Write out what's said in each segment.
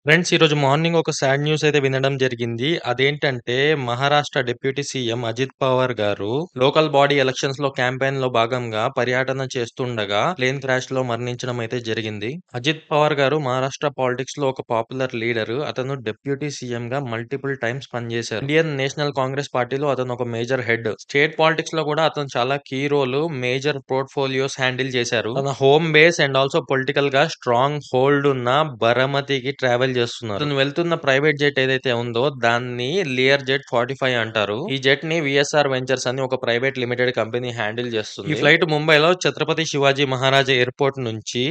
Friends ఈరోజు morning ఒక sad news అయితే వినడం జరిగింది. అదేంటంటే మహారాష్ట్ర డిప్యూటీ సీఎం అజిత్ పవార్ గారు లోకల్ బాడీ ఎలక్షన్స్‌లో క్యాంపెయిన్‌లో భాగంగా పర్యటన చేస్తుండగా ప్లేన్ క్రాష్‌లో మరణించడం అయితే జరిగింది. అజిత్ పవార్ గారు మహారాష్ట్ర పాలిటిక్స్‌లో ఒక పాపులర్ లీడర్. అతను డిప్యూటీ సీఎంగా మల్టిపుల్ టైమ్స్ పనిచేశారు. ఇండియన్ నేషనల్ కాంగ్రెస్ పార్టీలో అతను ఒక మేజర్ హెడ్. స్టేట్ పాలిటిక్స్‌లో కూడా అతను చాలా key role, major portfolios handle చేశారు. తన హోమ్ బేస్ అండ్ ఆల్సో పొలిటికల్‌గా స్ట్రాంగ్ హోల్డ్ ఉన్న బారామతికి ట్రావెల్ చేస్తున్నారు. అతను వెళ్తున్న ప్రైవేట్ జెట్ ఏదైతే ఉందో దాన్ని లియర్ జెట్ 45 అంటారు. ఈ జెట్ ని విఎస్ఆర్ వెంచర్స్ అని ఒక ప్రైవేట్ లిమిటెడ్ కంపెనీ హ్యాండిల్ చేస్తుంది. ఈ ఫ్లైట్ ముంబైలో ఛత్రపతి శివాజీ మహారాజా ఎయిర్పోర్ట్ నుంచి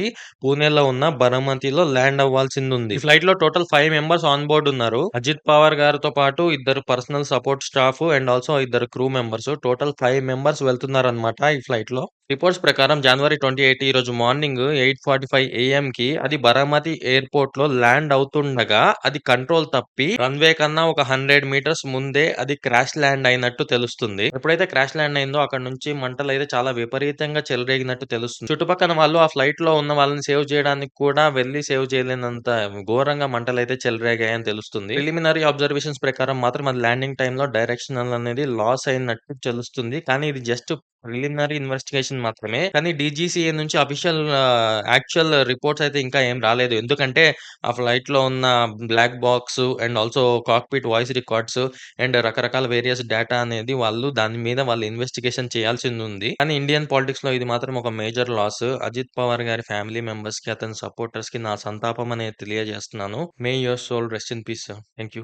పూణేలో ఉన్న బారామతిలో ల్యాండ్ అవ్వాల్సింది ఉంది. ఈ ఫ్లైట్ లో టోటల్ 5 మెంబర్స్ ఆన్ బోర్డ్ ఉన్నారు. అజిత్ పవార్ గారితో పాటు ఇద్దరు personal support staff and also ఇద్దరు క్రూ మెంబర్స్, టోటల్ 5 మెంబర్స్ వెళ్తున్నారన్నమాట ఈ ఫ్లైట్ లో. రిపోర్ట్స్ ప్రకారం జనవరి 28 ఈ రోజు మార్నింగ్ 8:45 ఏఎంకి అది బారామతి ఎయిర్‌పోర్ట్ లో ల్యాండ్ అవుతుండగా అది కంట్రోల్ తప్పి రన్‌వే కన్నా ఒక 100 మీటర్స్ ముందే అది క్రాష్ ల్యాండ్ అయినట్టు తెలుస్తుంది. ఎప్పుడైతే క్రాష్ ల్యాండ్ అయిందో అక్కడి నుంచి మంటలైతే చాలా విపరీతంగా చెలరేగినట్టు తెలుస్తుంది. చుట్టుపక్కన వాళ్ళు ఆ ఫ్లైట్ లో ఉన్న వాళ్ళని సేవ్ చేయడానికి కూడా వెళ్లి సేవ్ చేయలేనంత ఘోరంగా మంటలైతే చెలరేగాయని తెలుస్తుంది. ప్రిలిమినరీ అబ్జర్వేషన్స్ ప్రకారం మాత్రం అది ల్యాండింగ్ టైమ్‌లో డైరెక్షనల్ అనేది లాస్ అయినట్టు తెలుస్తుంది. కానీ ఇది జస్ట్ ప్రిలిమినరీ ఇన్వెస్టిగేషన్ మాత్రమే. కానీ డీజీసీఏ నుంచి అఫీషియల్ యాక్చువల్ రిపోర్ట్స్ అయితే ఇంకా ఏం రాలేదు. ఎందుకంటే ఆ ఫ్లైట్‌లో ఉన్న black box and also cockpit voice records and రకరకాల వేరియస్ డేటా అనేది దాని మీద వాళ్ళు ఇన్వెస్టిగేషన్ చేయాల్సిందుంది. కానీ ఇండియన్ పాలిటిక్స్‌లో ఇది మాత్రం ఒక మేజర్ లాస్. అజిత్ పవార్ గారి ఫ్యామిలీ మెంబర్స్‌కి, అతని సపోర్టర్స్‌కి నా సంతాపం అనేది తెలియజేస్తున్నాను. May your soul rest in peace. Thank you.